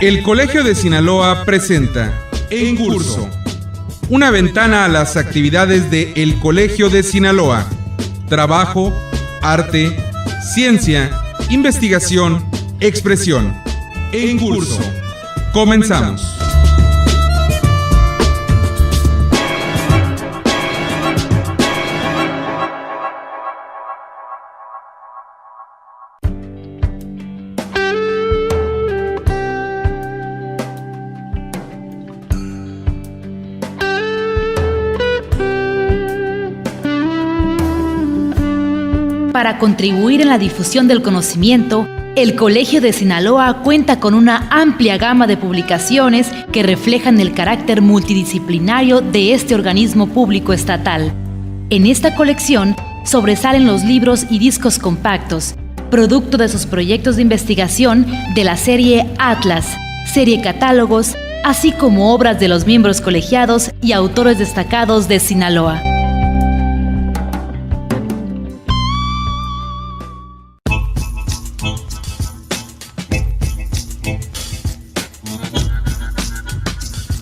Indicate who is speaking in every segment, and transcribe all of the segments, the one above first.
Speaker 1: El Colegio de Sinaloa presenta En Curso, una ventana a las actividades de El Colegio de Sinaloa. Trabajo, arte, ciencia, investigación, expresión. En Curso. Comenzamos.
Speaker 2: Para contribuir en la difusión del conocimiento, el Colegio de Sinaloa cuenta con una amplia gama de publicaciones que reflejan el carácter multidisciplinario de este organismo público estatal. En esta colección sobresalen los libros y discos compactos, producto de sus proyectos de investigación de la serie Atlas, serie Catálogos, así como obras de los miembros colegiados y autores destacados de Sinaloa.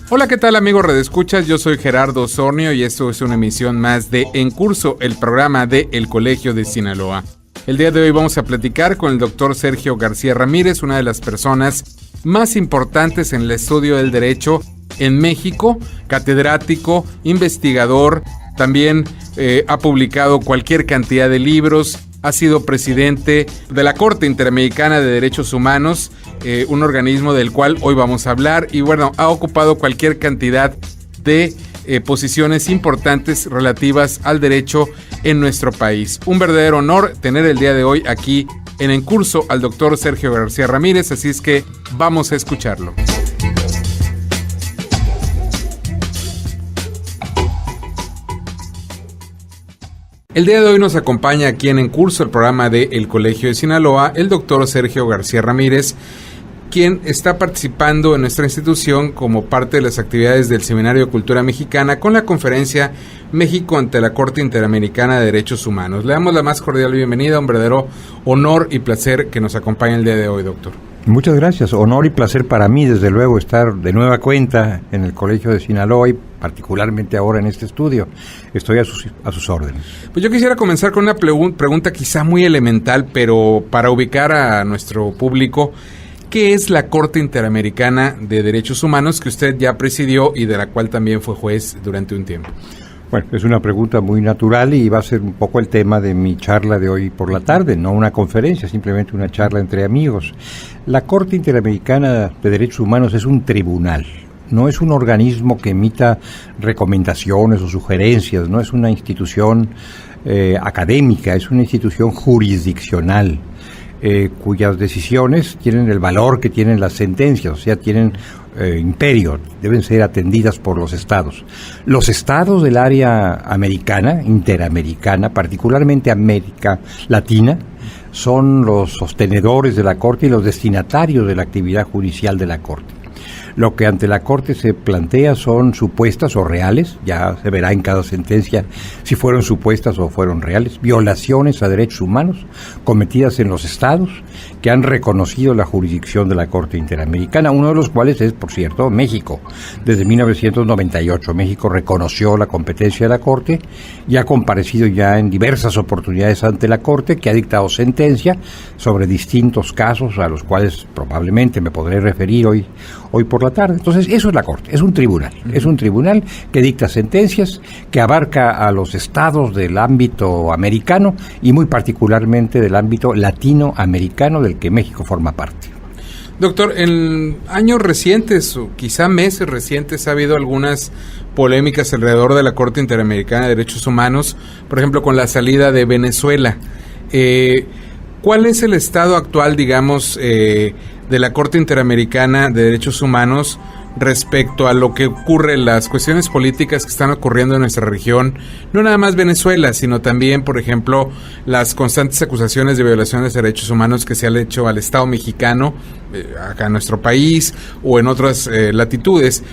Speaker 1: Hola, ¿qué tal amigos redescuchas? Yo soy Gerardo Osornio y esto es una emisión más de En Curso, el programa de El Colegio de Sinaloa. El día de hoy vamos a platicar con el doctor Sergio García Ramírez, una de las personas más importantes en el estudio del derecho en México, catedrático, investigador, también ha publicado cualquier cantidad de libros, ha sido presidente de la Corte Interamericana de Derechos Humanos, un organismo del cual hoy vamos a hablar, y bueno, ha ocupado cualquier cantidad de posiciones importantes relativas al derecho en nuestro país. Un verdadero honor tener el día de hoy aquí en Curso al doctor Sergio García Ramírez, así es que vamos a escucharlo. El día de hoy nos acompaña aquí en Curso, el programa de El Colegio de Sinaloa, el doctor Sergio García Ramírez, quien está participando en nuestra institución como parte de las actividades del Seminario de Cultura Mexicana con la conferencia México ante la Corte Interamericana de Derechos Humanos. Le damos la más cordial bienvenida, un verdadero honor y placer que nos acompañe el día de hoy, doctor.
Speaker 3: Muchas gracias, honor y placer para mí, desde luego, estar de nueva cuenta en el Colegio de Sinaloa y particularmente ahora en este estudio. Estoy a sus órdenes.
Speaker 1: Pues yo quisiera comenzar con una pregunta quizá muy elemental, pero para ubicar a nuestro público. ¿Qué es la Corte Interamericana de Derechos Humanos que usted ya presidió y de la cual también fue juez durante un tiempo?
Speaker 3: Bueno, es una pregunta muy natural y va a ser un poco el tema de mi charla de hoy por la tarde, no una conferencia, simplemente una charla entre amigos. La Corte Interamericana de Derechos Humanos es un tribunal, no es un organismo que emita recomendaciones o sugerencias, no es una institución académica, es una institución jurisdiccional. Cuyas decisiones tienen el valor que tienen las sentencias, o sea, tienen imperio, deben ser atendidas por los estados. Los estados del área americana, interamericana, particularmente América Latina, son los sostenedores de la Corte y los destinatarios de la actividad judicial de la Corte. Lo que ante la Corte se plantea son supuestas o reales, ya se verá en cada sentencia si fueron supuestas o fueron reales, violaciones a derechos humanos cometidas en los estados que han reconocido la jurisdicción de la Corte Interamericana, uno de los cuales es, por cierto, México. Desde 1998 México reconoció la competencia de la Corte y ha comparecido ya en diversas oportunidades ante la Corte, que ha dictado sentencia sobre distintos casos a los cuales probablemente me podré referir hoy por la tarde. Entonces, eso es la Corte, es un tribunal que dicta sentencias, que abarca a los estados del ámbito americano y muy particularmente del ámbito latinoamericano del que México forma parte.
Speaker 1: Doctor, en años recientes, o quizá meses recientes, ha habido algunas polémicas alrededor de la Corte Interamericana de Derechos Humanos, por ejemplo, con la salida de Venezuela. ¿Cuál es el estado actual, digamos, de la Corte Interamericana de Derechos Humanos respecto a lo que ocurre, las cuestiones políticas que están ocurriendo en nuestra región? No nada más Venezuela, sino también, por ejemplo, las constantes acusaciones de violaciones de derechos humanos que se han hecho al Estado mexicano, acá en nuestro país, o en otras latitudes.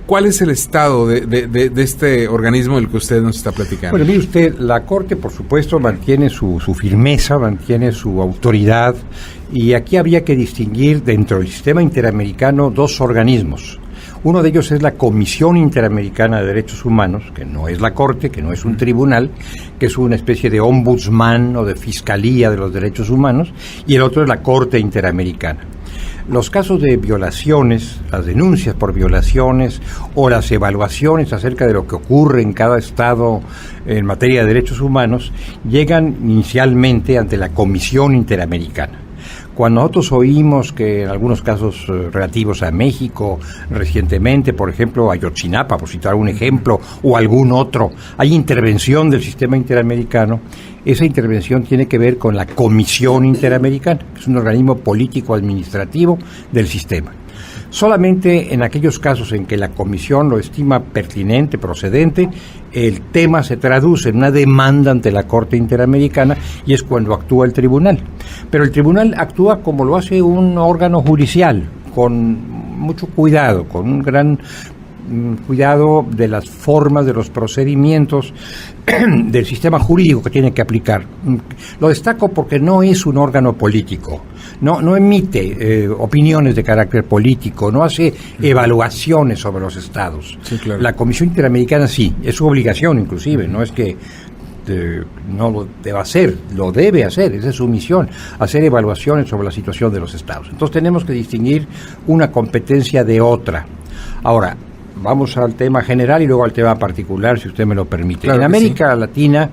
Speaker 1: ¿Cuál es el estado de este organismo del que usted nos está platicando?
Speaker 3: Bueno, mire usted, la Corte, por supuesto, mantiene su firmeza, mantiene su autoridad Y aquí habría que distinguir dentro del sistema interamericano dos organismos. Uno de ellos es la Comisión Interamericana de Derechos Humanos, que no es la Corte, que no es un tribunal, que es una especie de ombudsman o de fiscalía de los derechos humanos, y el otro es la Corte Interamericana. Los casos de violaciones, las denuncias por violaciones o las evaluaciones acerca de lo que ocurre en cada estado en materia de derechos humanos llegan inicialmente ante la Comisión Interamericana. Cuando nosotros oímos que en algunos casos relativos a México, recientemente, por ejemplo, Ayotzinapa, por citar un ejemplo, o algún otro, hay intervención del sistema interamericano, esa intervención tiene que ver con la Comisión Interamericana, que es un organismo político-administrativo del sistema. Solamente en aquellos casos en que la Comisión lo estima pertinente, procedente, el tema se traduce en una demanda ante la Corte Interamericana y es cuando actúa el tribunal. Pero el tribunal actúa como lo hace un órgano judicial, con mucho cuidado, con un gran cuidado de las formas, de los procedimientos del sistema jurídico que tiene que aplicar. Lo destaco porque no es un órgano político, no emite opiniones de carácter político, no hace evaluaciones sobre los estados.
Speaker 1: Sí, claro.
Speaker 3: La Comisión Interamericana sí, es su obligación inclusive, no es que no lo deba hacer, lo debe hacer, esa es su misión, hacer evaluaciones sobre la situación de los estados. Entonces tenemos que distinguir una competencia de otra. Ahora, vamos al tema general y luego al tema particular, si usted me lo permite.
Speaker 1: Claro,
Speaker 3: en América Latina,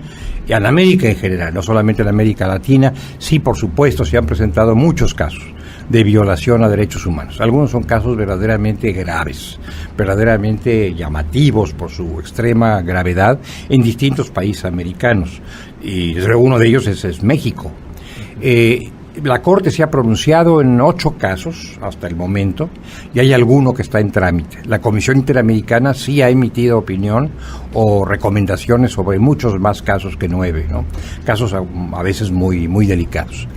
Speaker 3: y en América en general, no solamente en América Latina, sí, por supuesto, se han presentado muchos casos de violación a derechos humanos. Algunos son casos verdaderamente graves, verdaderamente llamativos por su extrema gravedad en distintos países americanos. Y uno de ellos es México. La Corte se ha pronunciado en 8 casos hasta el momento y hay alguno que está en trámite. La Comisión Interamericana sí ha emitido opinión o recomendaciones sobre muchos más casos que 9, ¿no? Casos a veces muy, muy delicados.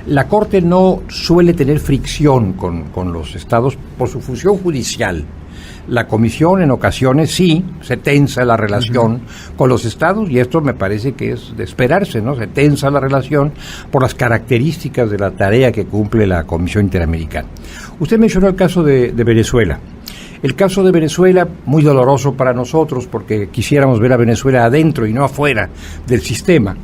Speaker 3: La Corte no suele tener fricción con los estados por su función judicial. La Comisión en ocasiones sí se tensa la relación con los estados y esto me parece que es de esperarse, ¿no? Se tensa la relación por las características de la tarea que cumple la Comisión Interamericana. Usted mencionó el caso de Venezuela. El caso de Venezuela, muy doloroso para nosotros porque quisiéramos ver a Venezuela adentro y no afuera del sistema.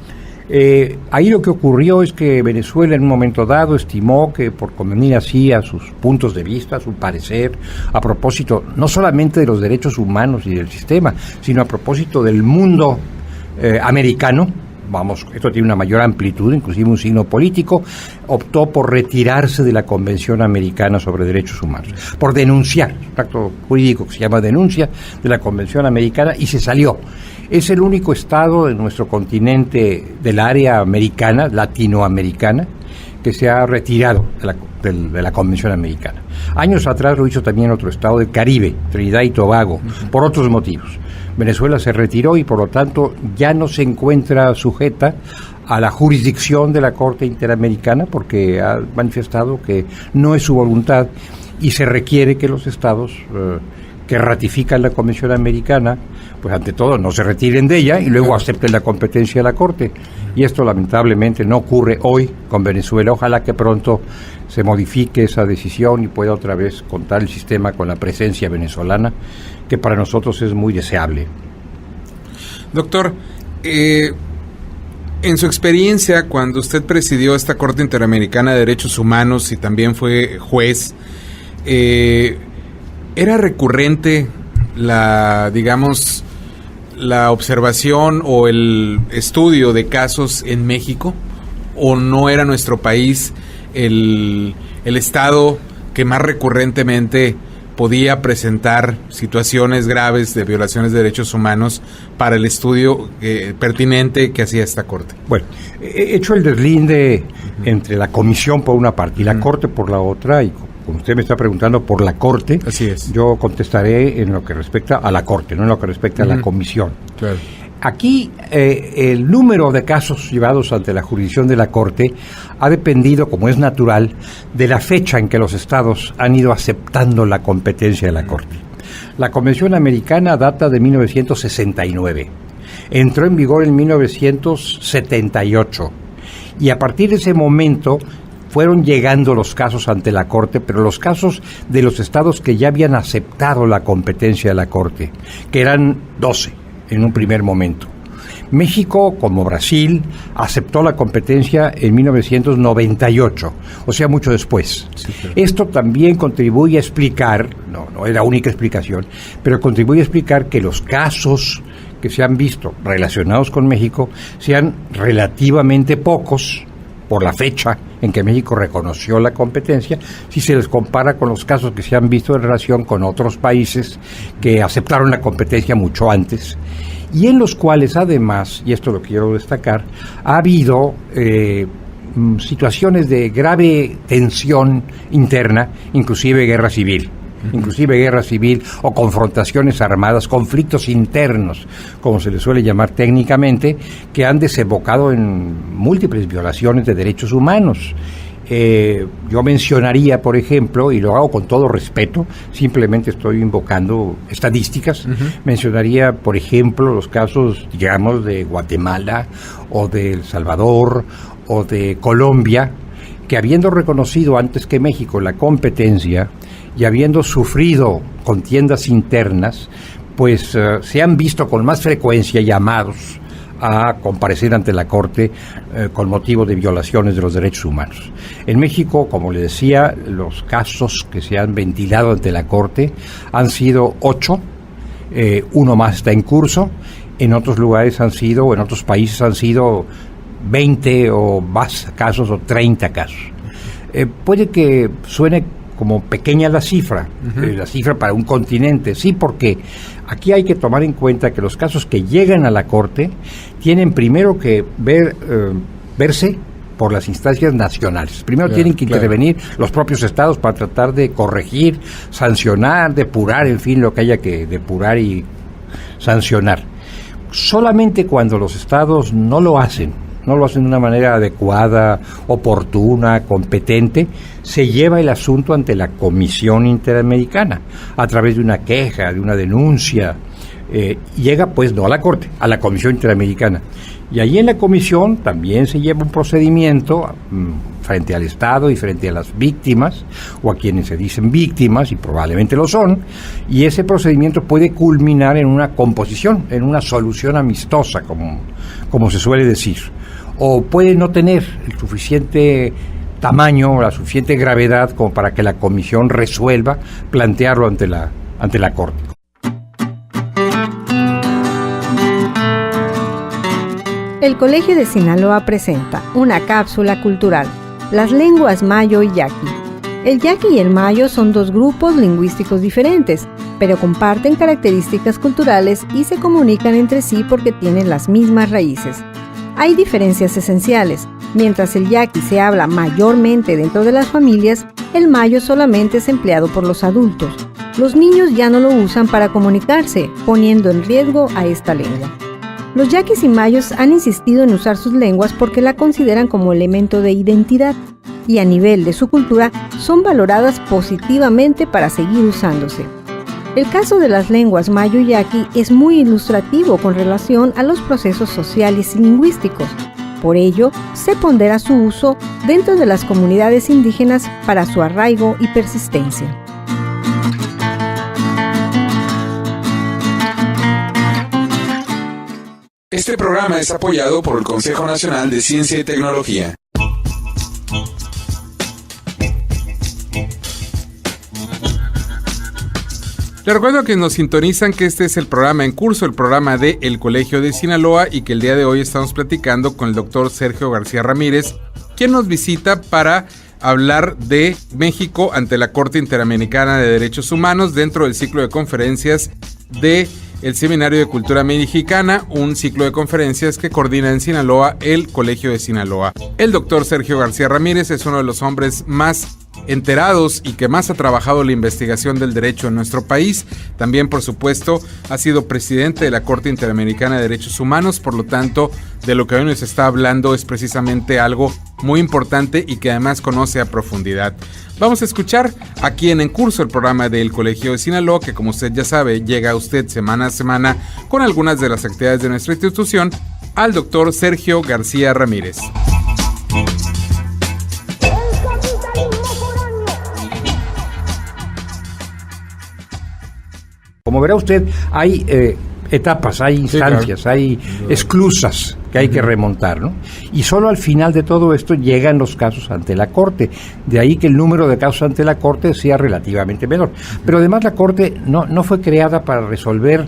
Speaker 3: Ahí lo que ocurrió es que Venezuela en un momento dado estimó que por convenir así a sus puntos de vista, a su parecer, a propósito no solamente de los derechos humanos y del sistema, sino a propósito del mundo americano, esto tiene una mayor amplitud, inclusive un signo político, optó por retirarse de la Convención Americana sobre Derechos Humanos, por denunciar, un acto jurídico que se llama denuncia de la Convención Americana y se salió. Es el único estado de nuestro continente del área americana, latinoamericana, que se ha retirado de la Convención Americana. Años atrás lo hizo también otro estado del Caribe, Trinidad y Tobago, por otros motivos. Venezuela se retiró y por lo tanto ya no se encuentra sujeta a la jurisdicción de la Corte Interamericana porque ha manifestado que no es su voluntad y se requiere que los estados que ratifican la Convención Americana, pues ante todo no se retiren de ella y luego acepten la competencia de la Corte. Y esto lamentablemente no ocurre hoy con Venezuela. Ojalá que pronto se modifique esa decisión y pueda otra vez contar el sistema con la presencia venezolana, que para nosotros es muy deseable.
Speaker 1: Doctor, en su experiencia, cuando usted presidió esta Corte Interamericana de Derechos Humanos y también fue juez, ¿era recurrente la observación o el estudio de casos en México? ¿O no era nuestro país el estado que más recurrentemente podía presentar situaciones graves de violaciones de derechos humanos para el estudio pertinente que hacía esta Corte?
Speaker 3: Bueno, he hecho el deslinde entre la Comisión por una parte y la Corte por la otra, y como usted me está preguntando por la Corte,
Speaker 1: así es,
Speaker 3: yo contestaré en lo que respecta a la Corte, no en lo que respecta a la Comisión.
Speaker 1: Claro.
Speaker 3: Aquí el número de casos llevados ante la jurisdicción de la Corte ha dependido, como es natural, de la fecha en que los estados han ido aceptando la competencia de la Corte. La Convención Americana data de 1969, entró en vigor en 1978 y a partir de ese momento fueron llegando los casos ante la Corte, pero los casos de los estados que ya habían aceptado la competencia de la Corte, que eran 12 en un primer momento. México, como Brasil, aceptó la competencia en 1998, o sea, mucho después. Sí, claro. Esto también contribuye a explicar, no es la única explicación, pero contribuye a explicar que los casos que se han visto relacionados con México sean relativamente pocos por la fecha en que México reconoció la competencia, si se les compara con los casos que se han visto en relación con otros países que aceptaron la competencia mucho antes, y en los cuales además, y esto lo quiero destacar, ha habido situaciones de grave tensión interna, inclusive guerra civil o confrontaciones armadas, conflictos internos, como se les suele llamar técnicamente, que han desembocado en múltiples violaciones de derechos humanos. Yo mencionaría, por ejemplo, y lo hago con todo respeto, simplemente estoy invocando estadísticas, mencionaría, por ejemplo, los casos, digamos, de Guatemala o de El Salvador o de Colombia, que habiendo reconocido antes que México la competencia y habiendo sufrido contiendas internas, pues se han visto con más frecuencia llamados a comparecer ante la Corte con motivo de violaciones de los derechos humanos. En México, como le decía, los casos que se han ventilado ante la Corte han sido 8, uno más está en curso, en otros lugares en otros países han sido 20 o más casos o 30 casos. Puede que suene como pequeña la cifra para un continente, sí, porque aquí hay que tomar en cuenta que los casos que llegan a la Corte tienen primero que verse por las instancias nacionales. Primero tienen que intervenir los propios estados para tratar de corregir, sancionar, depurar, en fin, lo que haya que depurar y sancionar. Solamente cuando los estados no lo hacen de una manera adecuada, oportuna, competente, se lleva el asunto ante la Comisión Interamericana, a través de una queja, de una denuncia. Llega pues no a la Corte, a la Comisión Interamericana. Y allí en la Comisión también se lleva un procedimiento frente al Estado y frente a las víctimas, o a quienes se dicen víctimas, y probablemente lo son, y ese procedimiento puede culminar en una composición, en una solución amistosa, como se suele decir. O puede no tener el suficiente tamaño, la suficiente gravedad como para que la comisión resuelva plantearlo ante la Corte.
Speaker 4: El Colegio de Sinaloa presenta una cápsula cultural, las lenguas mayo y yaqui. El yaqui y el mayo son dos grupos lingüísticos diferentes, pero comparten características culturales y se comunican entre sí porque tienen las mismas raíces. Hay diferencias esenciales. Mientras el yaqui se habla mayormente dentro de las familias, el mayo solamente es empleado por los adultos. Los niños ya no lo usan para comunicarse, poniendo en riesgo a esta lengua. Los yaquis y mayos han insistido en usar sus lenguas porque la consideran como elemento de identidad y a nivel de su cultura son valoradas positivamente para seguir usándose. El caso de las lenguas mayo y yaqui es muy ilustrativo con relación a los procesos sociales y lingüísticos. Por ello, se pondera su uso dentro de las comunidades indígenas para su arraigo y persistencia.
Speaker 5: Este programa es apoyado por el Consejo Nacional de Ciencia y Tecnología.
Speaker 1: Les recuerdo que nos sintonizan que este es el programa en curso, el programa de El Colegio de Sinaloa, y que el día de hoy estamos platicando con el doctor Sergio García Ramírez, quien nos visita para hablar de México ante la Corte Interamericana de Derechos Humanos dentro del ciclo de conferencias de el Seminario de Cultura Mexicana, un ciclo de conferencias que coordina en Sinaloa el Colegio de Sinaloa. El doctor Sergio García Ramírez es uno de los hombres más enterados y que más ha trabajado la investigación del derecho en nuestro país. También, por supuesto, ha sido presidente de la Corte Interamericana de Derechos Humanos, por lo tanto, de lo que hoy nos está hablando es precisamente algo muy importante y que además conoce a profundidad. Vamos a escuchar aquí en curso el programa del Colegio de Sinaloa, que como usted ya sabe, llega a usted semana a semana con algunas de las actividades de nuestra institución, al doctor Sergio García Ramírez.
Speaker 3: Como verá usted, hay etapas, hay instancias, sí, claro, hay esclusas que hay que remontar, ¿no? Y solo al final de todo esto llegan los casos ante la Corte. De ahí que el número de casos ante la Corte sea relativamente menor. Pero además la Corte no fue creada para resolver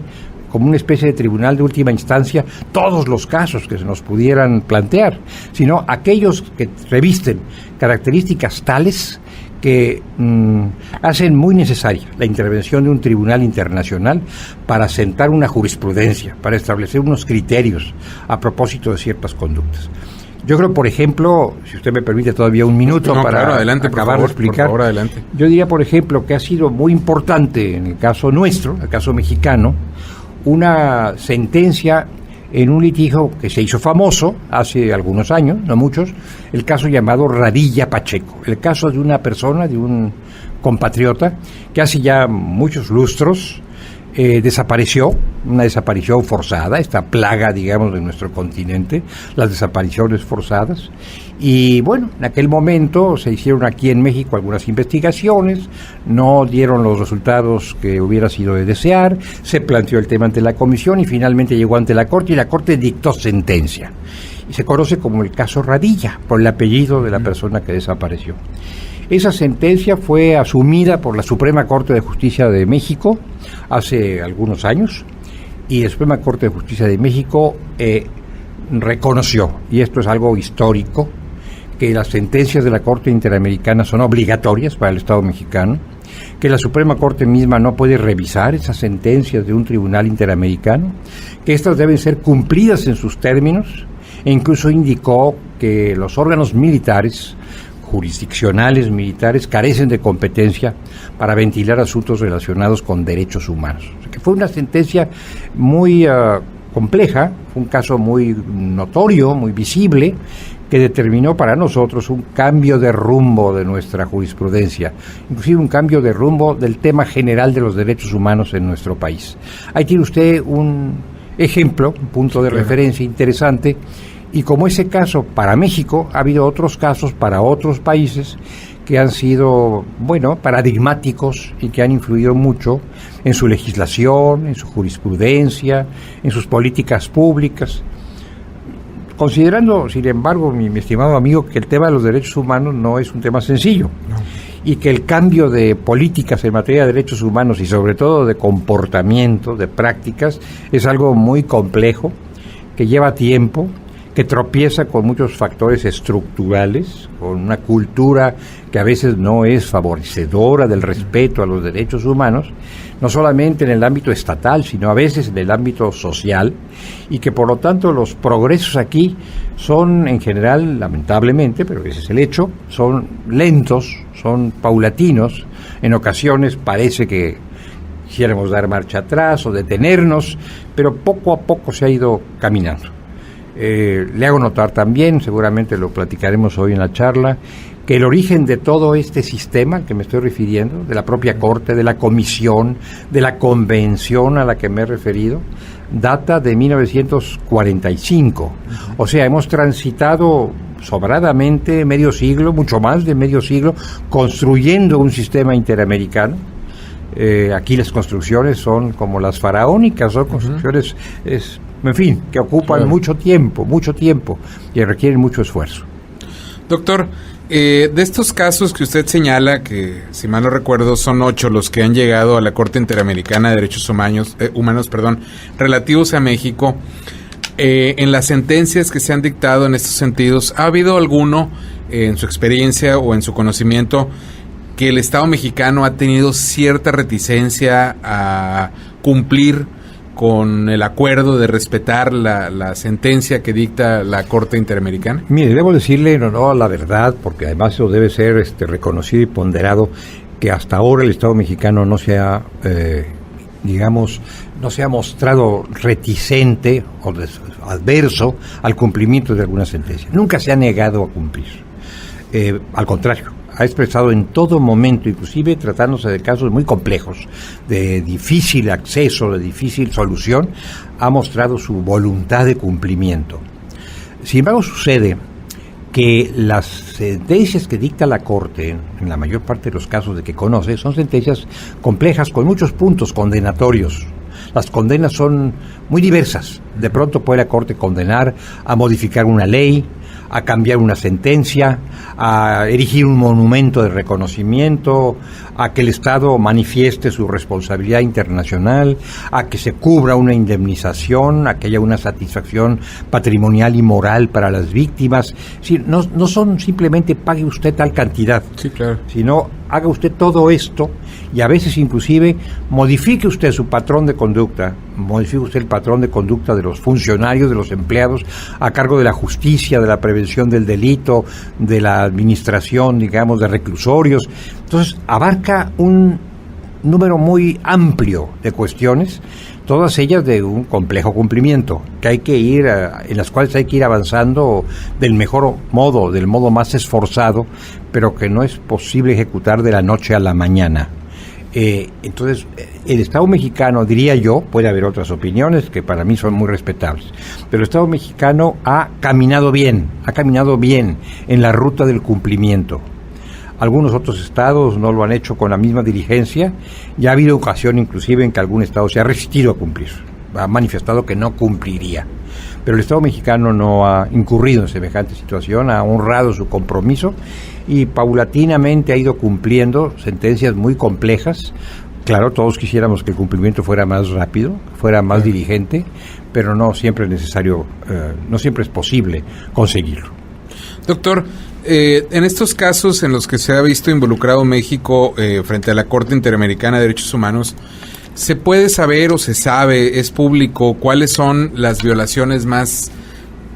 Speaker 3: como una especie de tribunal de última instancia todos los casos que se nos pudieran plantear, sino aquellos que revisten características tales que hacen muy necesaria la intervención de un tribunal internacional para sentar una jurisprudencia, para establecer unos criterios a propósito de ciertas conductas. Yo creo, por ejemplo, si usted me permite todavía un minuto para
Speaker 1: claro, adelante,
Speaker 3: acabar de explicar,
Speaker 1: por favor, adelante.
Speaker 3: Yo diría, por ejemplo, que ha sido muy importante en el caso nuestro, el caso mexicano, una sentencia en un litigio que se hizo famoso hace algunos años, no muchos, el caso llamado Radilla Pacheco, el caso de una persona, de un compatriota, que hace ya muchos lustros desapareció, una desaparición forzada, esta plaga, digamos, de nuestro continente, las desapariciones forzadas. Y bueno, en aquel momento se hicieron aquí en México algunas investigaciones, no dieron los resultados que hubiera sido de desear, se planteó el tema ante la comisión y finalmente llegó ante la Corte y la Corte dictó sentencia. Y se conoce como el caso Radilla, por el apellido de la persona que desapareció. Esa sentencia fue asumida por la Suprema Corte de Justicia de México hace algunos años y la Suprema Corte de Justicia de México reconoció, y esto es algo histórico, que las sentencias de la Corte Interamericana son obligatorias para el Estado mexicano, que la Suprema Corte misma no puede revisar esas sentencias de un tribunal interamericano, que estas deben ser cumplidas en sus términos, e incluso indicó que los órganos militares, jurisdiccionales militares, carecen de competencia para ventilar asuntos relacionados con derechos humanos. O sea, que fue una sentencia muy compleja, fue un caso muy notorio, muy visible, que determinó para nosotros un cambio de rumbo de nuestra jurisprudencia, inclusive un cambio de rumbo del tema general de los derechos humanos en nuestro país. Ahí tiene usted un ejemplo, un punto de referencia interesante. Y como ese caso para México, ha habido otros casos para otros países que han sido, bueno, paradigmáticos y que han influido mucho en su legislación, en su jurisprudencia, en sus políticas públicas. Considerando, sin embargo, mi estimado amigo, que el tema de los derechos humanos no es un tema sencillo, y que el cambio de políticas en materia de derechos humanos y sobre todo de comportamiento, de prácticas, es algo muy complejo, que lleva tiempo, que tropieza con muchos factores estructurales, con una cultura que a veces no es favorecedora del respeto a los derechos humanos, no solamente en el ámbito estatal, sino a veces en el ámbito social, y que por lo tanto los progresos aquí son en general, lamentablemente, pero ese es el hecho, son lentos, son paulatinos, en ocasiones parece que quisiéramos dar marcha atrás o detenernos, pero poco a poco se ha ido caminando. Le hago notar también, seguramente lo platicaremos hoy en la charla, que el origen de todo este sistema al que me estoy refiriendo, de la propia Corte, de la Comisión, de la Convención a la que me he referido, data de 1945. O sea, hemos transitado sobradamente medio siglo, mucho más de medio siglo, construyendo un sistema interamericano. Aquí las construcciones son como las faraónicas, son construcciones, en fin, que ocupan mucho tiempo y requieren mucho esfuerzo.
Speaker 1: Doctor, de estos casos que usted señala, que si mal no recuerdo son 8 los que han llegado a la Corte Interamericana de Derechos Humanos, relativos a México, en las sentencias que se han dictado en estos sentidos, ¿ha habido alguno, en su experiencia o en su conocimiento, que el Estado mexicano ha tenido cierta reticencia a cumplir con el acuerdo de respetar la sentencia que dicta la Corte Interamericana?
Speaker 3: Mire, debo decirle no la verdad, porque además eso debe ser reconocido y ponderado, que hasta ahora el Estado mexicano no se ha, no se ha mostrado reticente o adverso al cumplimiento de alguna sentencia. Nunca se ha negado a cumplir. Al contrario, ha expresado en todo momento, inclusive tratándose de casos muy complejos, de difícil acceso, de difícil solución, ha mostrado su voluntad de cumplimiento. Sin embargo, sucede que las sentencias que dicta la Corte, en la mayor parte de los casos de que conoce, son sentencias complejas con muchos puntos condenatorios. Las condenas son muy diversas. De pronto puede la Corte condenar a modificar una ley, a cambiar una sentencia, a erigir un monumento de reconocimiento, a que el Estado manifieste su responsabilidad internacional, a que se cubra una indemnización, a que haya una satisfacción patrimonial y moral para las víctimas. Es decir, no son simplemente pague usted tal cantidad,
Speaker 1: sí, claro,
Speaker 3: sino haga usted todo esto y a veces inclusive modifique usted su patrón de conducta, modifique usted el patrón de conducta de los funcionarios, de los empleados a cargo de la justicia, de la prevención del delito, de la administración, digamos, de reclusorios. Entonces abarca un número muy amplio de cuestiones, todas ellas de un complejo cumplimiento, que hay que ir en las cuales hay que ir avanzando del mejor modo, del modo más esforzado, pero que no es posible ejecutar de la noche a la mañana. Entonces, el Estado mexicano, diría yo, puede haber otras opiniones que para mí son muy respetables, pero el Estado mexicano ha caminado bien en la ruta del cumplimiento. Algunos otros estados no lo han hecho con la misma diligencia, y ha habido ocasión inclusive en que algún estado se ha resistido a cumplir, ha manifestado que no cumpliría. Pero el Estado mexicano no ha incurrido en semejante situación, ha honrado su compromiso y paulatinamente ha ido cumpliendo sentencias muy complejas. Claro, todos quisiéramos que el cumplimiento fuera más rápido, fuera más diligente, pero no siempre es necesario, no siempre es posible conseguirlo.
Speaker 1: Doctor, en estos casos en los que se ha visto involucrado México frente a la Corte Interamericana de Derechos Humanos, ¿se puede saber o se sabe, es público, cuáles son las violaciones más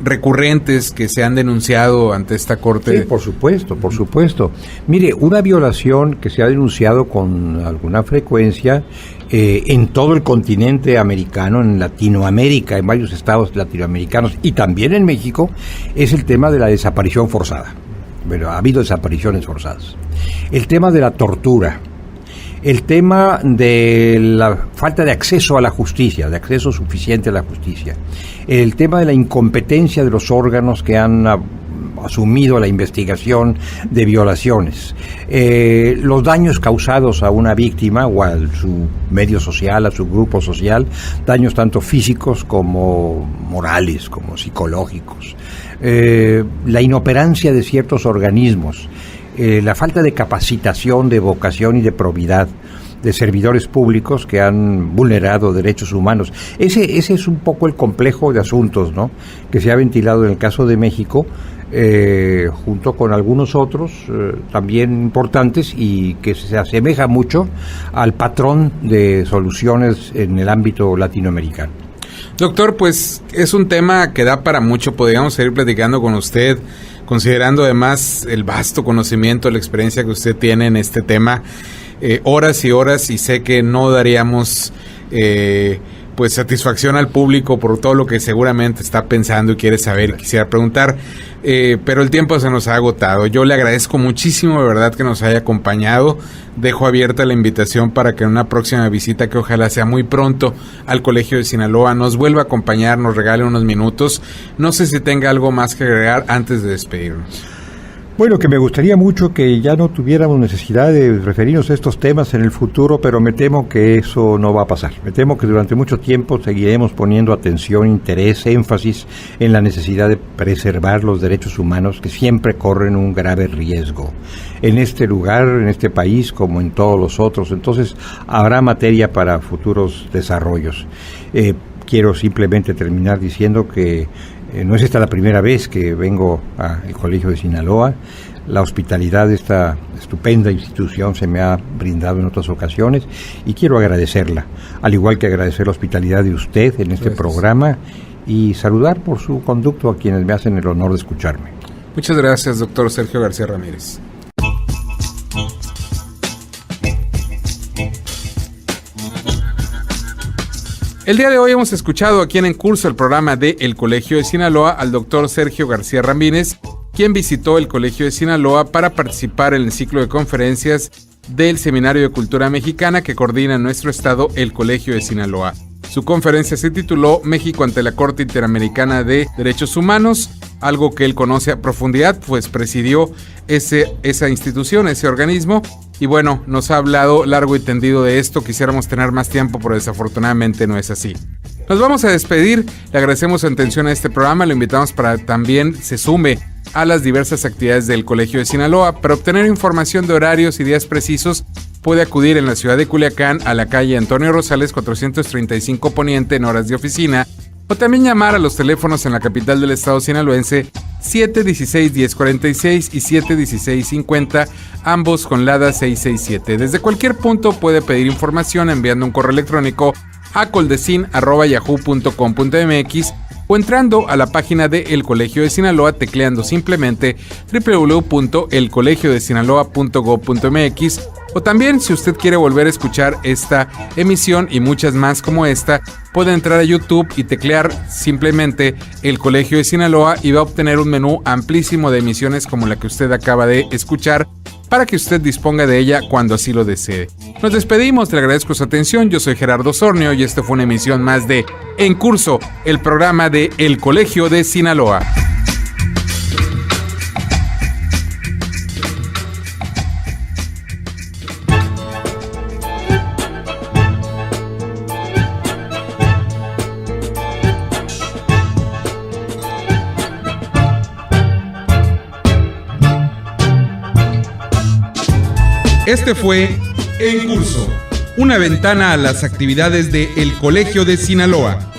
Speaker 1: recurrentes que se han denunciado ante esta Corte?
Speaker 3: Sí, por supuesto. Mire, una violación que se ha denunciado con alguna frecuencia en todo el continente americano, en Latinoamérica, en varios estados latinoamericanos y también en México, es el tema de la desaparición forzada. Bueno, ha habido desapariciones forzadas. El tema de la tortura. El tema de la falta de acceso a la justicia, de acceso suficiente a la justicia. El tema de la incompetencia de los órganos que han asumido la investigación de violaciones. Los daños causados a una víctima o a su medio social, a su grupo social, daños tanto físicos como morales, como psicológicos. La inoperancia de ciertos organismos. La falta de capacitación, de vocación y de probidad de servidores públicos que han vulnerado derechos humanos. Ese es un poco el complejo de asuntos, ¿no?, que se ha ventilado en el caso de México, junto con algunos otros también importantes y que se asemeja mucho al patrón de soluciones en el ámbito latinoamericano.
Speaker 1: Doctor, pues es un tema que da para mucho, podríamos seguir platicando con usted, considerando además el vasto conocimiento, la experiencia que usted tiene en este tema, horas y horas, y sé que no daríamos pues satisfacción al público por todo lo que seguramente está pensando y quiere saber y quisiera preguntar, pero el tiempo se nos ha agotado. Yo le agradezco muchísimo, de verdad, que nos haya acompañado. Dejo abierta la invitación para que en una próxima visita, que ojalá sea muy pronto, al Colegio de Sinaloa, nos vuelva a acompañar, nos regale unos minutos. No sé si tenga algo más que agregar antes de despedirnos.
Speaker 3: Bueno, que me gustaría mucho que ya no tuviéramos necesidad de referirnos a estos temas en el futuro, pero me temo que eso no va a pasar. Me temo que durante mucho tiempo seguiremos poniendo atención, interés, énfasis en la necesidad de preservar los derechos humanos, que siempre corren un grave riesgo en este lugar, en este país, como en todos los otros. Entonces, habrá materia para futuros desarrollos. Quiero simplemente terminar diciendo que no es esta la primera vez que vengo al Colegio de Sinaloa. La hospitalidad de esta estupenda institución se me ha brindado en otras ocasiones y quiero agradecerla, al igual que agradecer la hospitalidad de usted en este programa y saludar por su conducto a quienes me hacen el honor de escucharme.
Speaker 1: Muchas gracias, doctor Sergio García Ramírez. El día de hoy hemos escuchado aquí en Curso, el programa de El Colegio de Sinaloa, al doctor Sergio García Ramírez, quien visitó el Colegio de Sinaloa para participar en el ciclo de conferencias del Seminario de Cultura Mexicana que coordina en nuestro estado el Colegio de Sinaloa. Su conferencia se tituló México ante la Corte Interamericana de Derechos Humanos, algo que él conoce a profundidad, pues presidió esa institución, ese organismo. Y bueno, nos ha hablado largo y tendido de esto. Quisiéramos tener más tiempo, pero desafortunadamente no es así. Nos vamos a despedir, le agradecemos su atención a este programa, lo invitamos para también se sume a las diversas actividades del Colegio de Sinaloa. Para obtener información de horarios y días precisos, puede acudir en la ciudad de Culiacán a la calle Antonio Rosales 435 Poniente en horas de oficina, o también llamar a los teléfonos en la capital del estado sinaloense 716-1046 y 716-50, ambos con LADA 667. Desde cualquier punto puede pedir información enviando un correo electrónico a coldecin@yahoo.com.mx o entrando a la página de El Colegio de Sinaloa tecleando simplemente www.elcolegiodesinaloa.gov.mx, o también, si usted quiere volver a escuchar esta emisión y muchas más como esta, puede entrar a YouTube y teclear simplemente El Colegio de Sinaloa y va a obtener un menú amplísimo de emisiones como la que usted acaba de escuchar, para que usted disponga de ella cuando así lo desee. Nos despedimos, le agradezco su atención, yo soy Gerardo Sornio y esta fue una emisión más de En Curso, el programa de El Colegio de Sinaloa.
Speaker 6: Este fue En Curso, una ventana a las actividades de El Colegio de Sinaloa.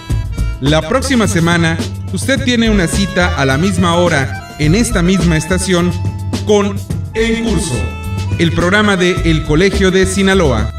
Speaker 6: La próxima semana, usted tiene una cita a la misma hora, en esta misma estación, con En Curso, el programa de El Colegio de Sinaloa.